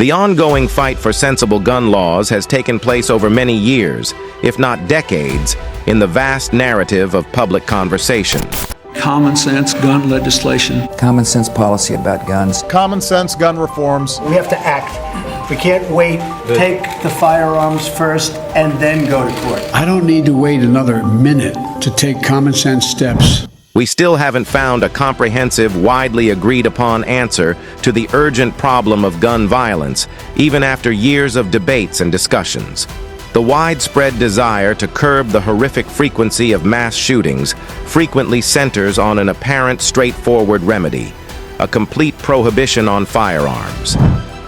The ongoing fight for sensible gun laws has taken place over many years, if not decades, in the vast narrative of public conversation. Common sense gun legislation. Common sense policy about guns. Common sense gun reforms. We have to act. We can't wait, take the firearms first, and then go to court. I don't need to wait another minute to take common sense steps. We still haven't found a comprehensive, widely agreed upon answer to the urgent problem of gun violence, even after years of debates and discussions. The widespread desire to curb the horrific frequency of mass shootings frequently centers on an apparent straightforward remedy: a complete prohibition on firearms.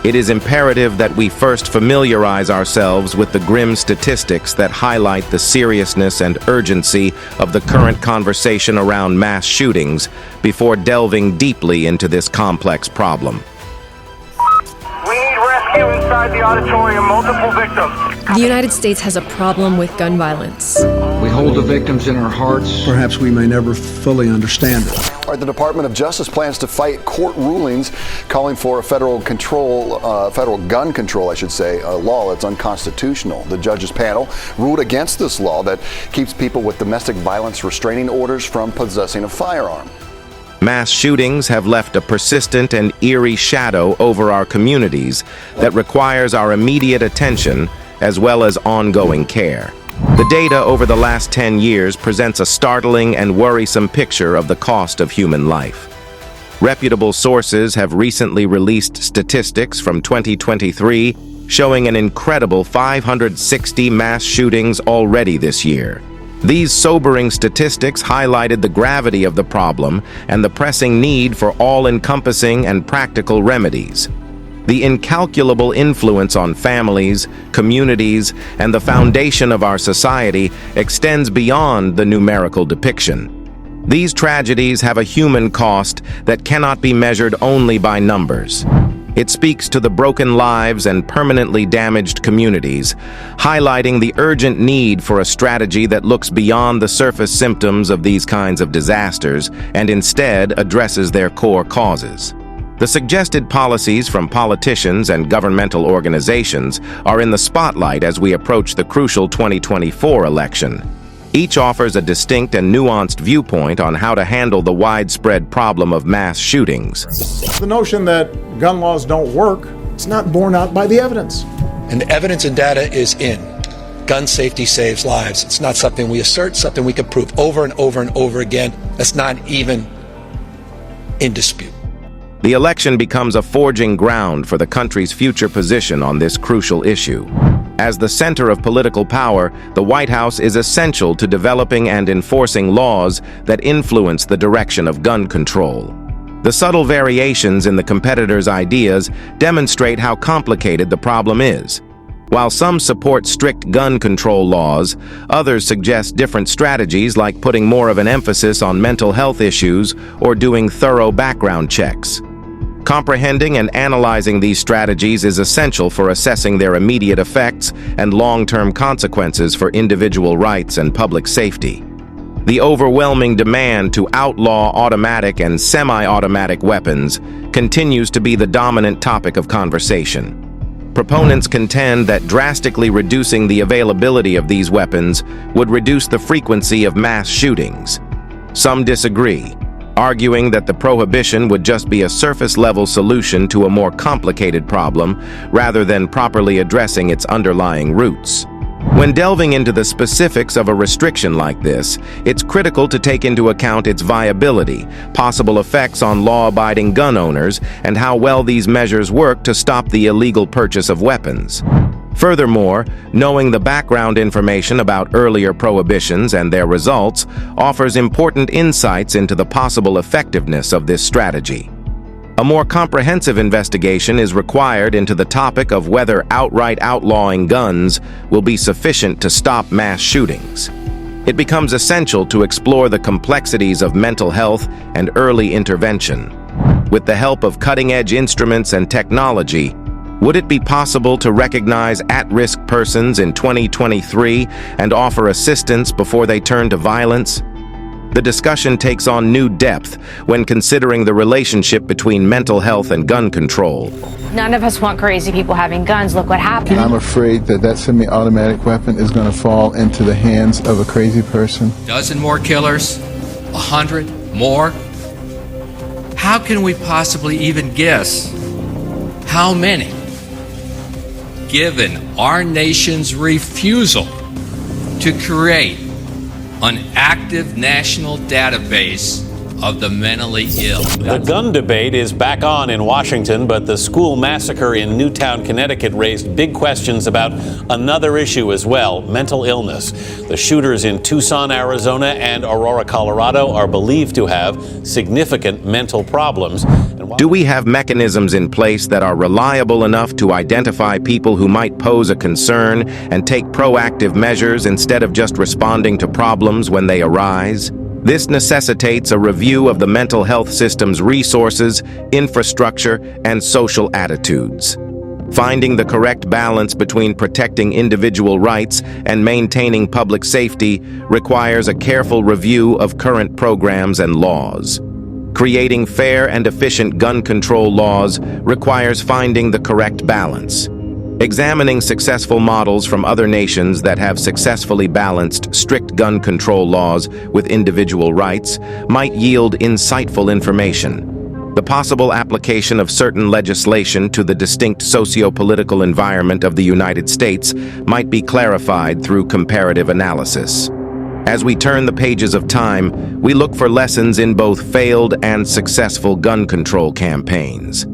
It is imperative that we first familiarize ourselves with the grim statistics that highlight the seriousness and urgency of the current conversation around mass shootings before delving deeply into this complex problem. We need rescue inside the auditorium, multiple victims. The United States has a problem with gun violence. We hold the victims in our hearts. Perhaps we may never fully understand it. The Department of Justice plans to fight court rulings calling for a federal gun control, law that's unconstitutional. The judges panel ruled against this law that keeps people with domestic violence restraining orders from possessing a firearm. Mass shootings have left a persistent and eerie shadow over our communities that requires our immediate attention as well as ongoing care. The data over the last 10 years presents a startling and worrisome picture of the cost of human life. Reputable sources have recently released statistics from 2023 showing an incredible 560 mass shootings already this year. These sobering statistics highlighted the gravity of the problem and the pressing need for all-encompassing and practical remedies. The incalculable influence on families, communities, and the foundation of our society extends beyond the numerical depiction. These tragedies have a human cost that cannot be measured only by numbers. It speaks to the broken lives and permanently damaged communities, highlighting the urgent need for a strategy that looks beyond the surface symptoms of these kinds of disasters and instead addresses their core causes. The suggested policies from politicians and governmental organizations are in the spotlight as we approach the crucial 2024 election. Each offers a distinct and nuanced viewpoint on how to handle the widespread problem of mass shootings. The notion that gun laws don't work, it's not borne out by the evidence. And the evidence and data is in. Gun safety saves lives. It's not something we assert, something we can prove over and over and over again. That's not even in dispute. The election becomes a forging ground for the country's future position on this crucial issue. As the center of political power, the White House is essential to developing and enforcing laws that influence the direction of gun control. The subtle variations in the competitors' ideas demonstrate how complicated the problem is. While some support strict gun control laws, others suggest different strategies like putting more of an emphasis on mental health issues or doing thorough background checks. Comprehending and analyzing these strategies is essential for assessing their immediate effects and long-term consequences for individual rights and public safety. The overwhelming demand to outlaw automatic and semi-automatic weapons continues to be the dominant topic of conversation. Proponents contend that drastically reducing the availability of these weapons would reduce the frequency of mass shootings. Some disagree, arguing that the prohibition would just be a surface-level solution to a more complicated problem rather than properly addressing its underlying roots. When delving into the specifics of a restriction like this, it's critical to take into account its viability, possible effects on law-abiding gun owners, and how well these measures work to stop the illegal purchase of weapons. Furthermore, knowing the background information about earlier prohibitions and their results offers important insights into the possible effectiveness of this strategy. A more comprehensive investigation is required into the topic of whether outright outlawing guns will be sufficient to stop mass shootings. It becomes essential to explore the complexities of mental health and early intervention. With the help of cutting-edge instruments and technology, would it be possible to recognize at-risk persons in 2023 and offer assistance before they turn to violence? the discussion takes on new depth when considering the relationship between mental health and gun control. None of us want crazy people having guns. Look what happened. I'm afraid that semi-automatic weapon is going to fall into the hands of a crazy person. Dozen more killers? 100 more? How can we possibly even guess how many, given our nation's refusal to create an active national database of the mentally ill? The gun debate is back on in Washington, but the school massacre in Newtown, Connecticut raised big questions about another issue as well, mental illness. The shooters in Tucson, Arizona and Aurora, Colorado are believed to have significant mental problems. Do we have mechanisms in place that are reliable enough to identify people who might pose a concern and take proactive measures instead of just responding to problems when they arise? This necessitates a review of the mental health system's resources, infrastructure, and social attitudes. Finding the correct balance between protecting individual rights and maintaining public safety requires a careful review of current programs and laws. Creating fair and efficient gun control laws requires finding the correct balance. Examining successful models from other nations that have successfully balanced strict gun control laws with individual rights might yield insightful information. The possible application of certain legislation to the distinct socio-political environment of the United States might be clarified through comparative analysis. As we turn the pages of time, we look for lessons in both failed and successful gun control campaigns.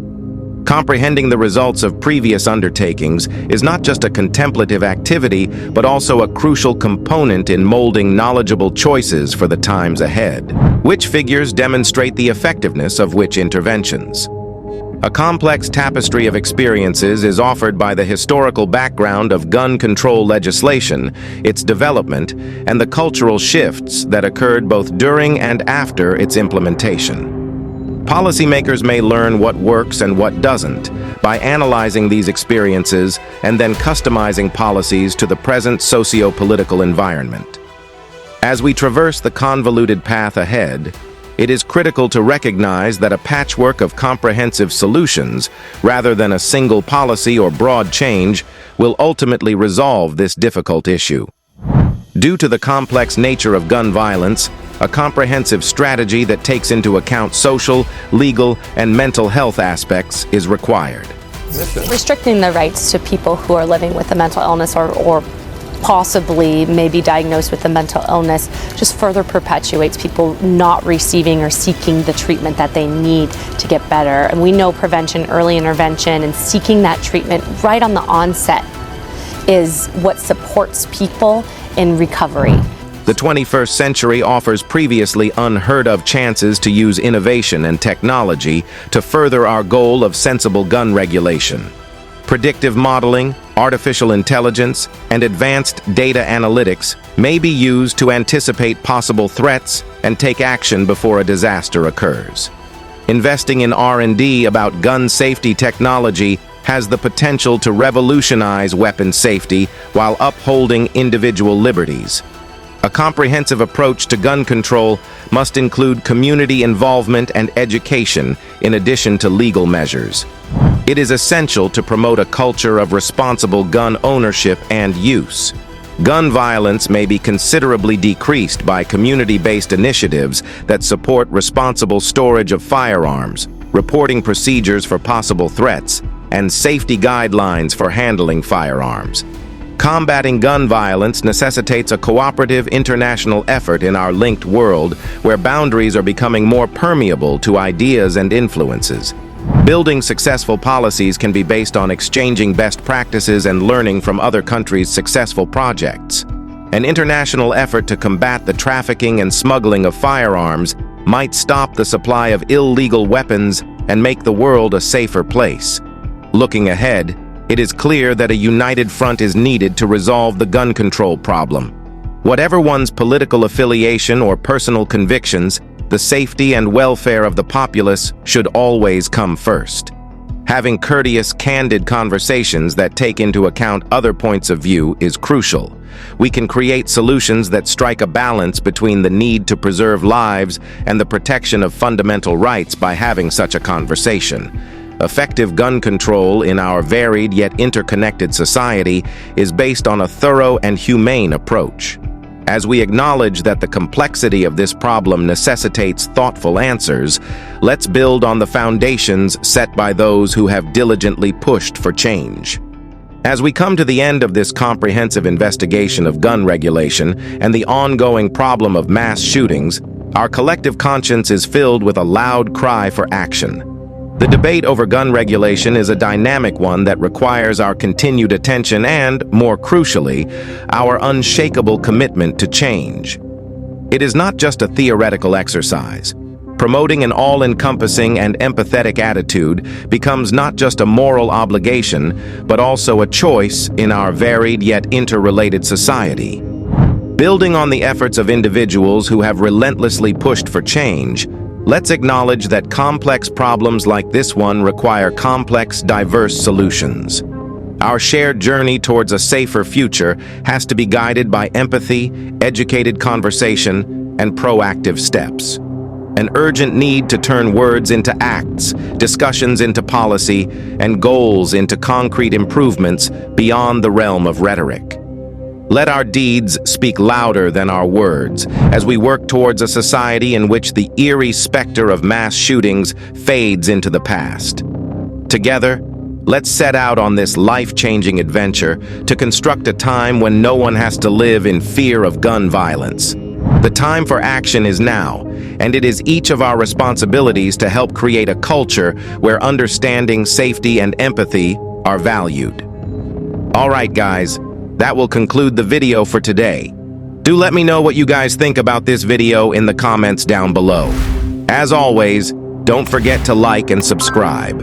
Comprehending the results of previous undertakings is not just a contemplative activity, but also a crucial component in molding knowledgeable choices for the times ahead. Which figures demonstrate the effectiveness of which interventions? A complex tapestry of experiences is offered by the historical background of gun control legislation, its development, and the cultural shifts that occurred both during and after its implementation. Policymakers may learn what works and what doesn't by analyzing these experiences and then customizing policies to the present socio-political environment. As we traverse the convoluted path ahead, it is critical to recognize that a patchwork of comprehensive solutions, rather than a single policy or broad change, will ultimately resolve this difficult issue. Due to the complex nature of gun violence, a comprehensive strategy that takes into account social, legal, and mental health aspects is required. Restricting the rights to people who are living with a mental illness or possibly maybe diagnosed with a mental illness just further perpetuates people not receiving or seeking the treatment that they need to get better. And we know prevention, early intervention, and seeking that treatment right on the onset is what supports people in recovery. The 21st century offers previously unheard of chances to use innovation and technology to further our goal of sensible gun regulation. Predictive modeling, artificial intelligence, and advanced data analytics may be used to anticipate possible threats and take action before a disaster occurs. Investing in R&D about gun safety technology has the potential to revolutionize weapon safety while upholding individual liberties. A comprehensive approach to gun control must include community involvement and education in addition to legal measures. It is essential to promote a culture of responsible gun ownership and use. Gun violence may be considerably decreased by community-based initiatives that support responsible storage of firearms, reporting procedures for possible threats, and safety guidelines for handling firearms. Combating gun violence necessitates a cooperative international effort in our linked world where boundaries are becoming more permeable to ideas and influences. Building successful policies can be based on exchanging best practices and learning from other countries' successful projects. An international effort to combat the trafficking and smuggling of firearms might stop the supply of illegal weapons and make the world a safer place. Looking ahead, it is clear that a united front is needed to resolve the gun control problem. Whatever one's political affiliation or personal convictions, the safety and welfare of the populace should always come first. Having courteous, candid conversations that take into account other points of view is crucial. We can create solutions that strike a balance between the need to preserve lives and the protection of fundamental rights by having such a conversation. Effective gun control in our varied yet interconnected society is based on a thorough and humane approach. As we acknowledge that the complexity of this problem necessitates thoughtful answers, let's build on the foundations set by those who have diligently pushed for change. As we come to the end of this comprehensive investigation of gun regulation and the ongoing problem of mass shootings, our collective conscience is filled with a loud cry for action. The debate over gun regulation is a dynamic one that requires our continued attention and, more crucially, our unshakable commitment to change. It is not just a theoretical exercise. Promoting an all-encompassing and empathetic attitude becomes not just a moral obligation, but also a choice in our varied yet interrelated society. Building on the efforts of individuals who have relentlessly pushed for change, let's acknowledge that complex problems like this one require complex, diverse solutions. Our shared journey towards a safer future has to be guided by empathy, educated conversation, and proactive steps. An urgent need to turn words into acts, discussions into policy, and goals into concrete improvements beyond the realm of rhetoric. Let our deeds speak louder than our words as we work towards a society in which the eerie specter of mass shootings fades into the past. Together, let's set out on this life-changing adventure to construct a time when no one has to live in fear of gun violence. The time for action is now, and it is each of our responsibilities to help create a culture where understanding, safety, and empathy are valued. All right, guys. That will conclude the video for today. Do let me know what you guys think about this video in the comments down below. As always, don't forget to like and subscribe.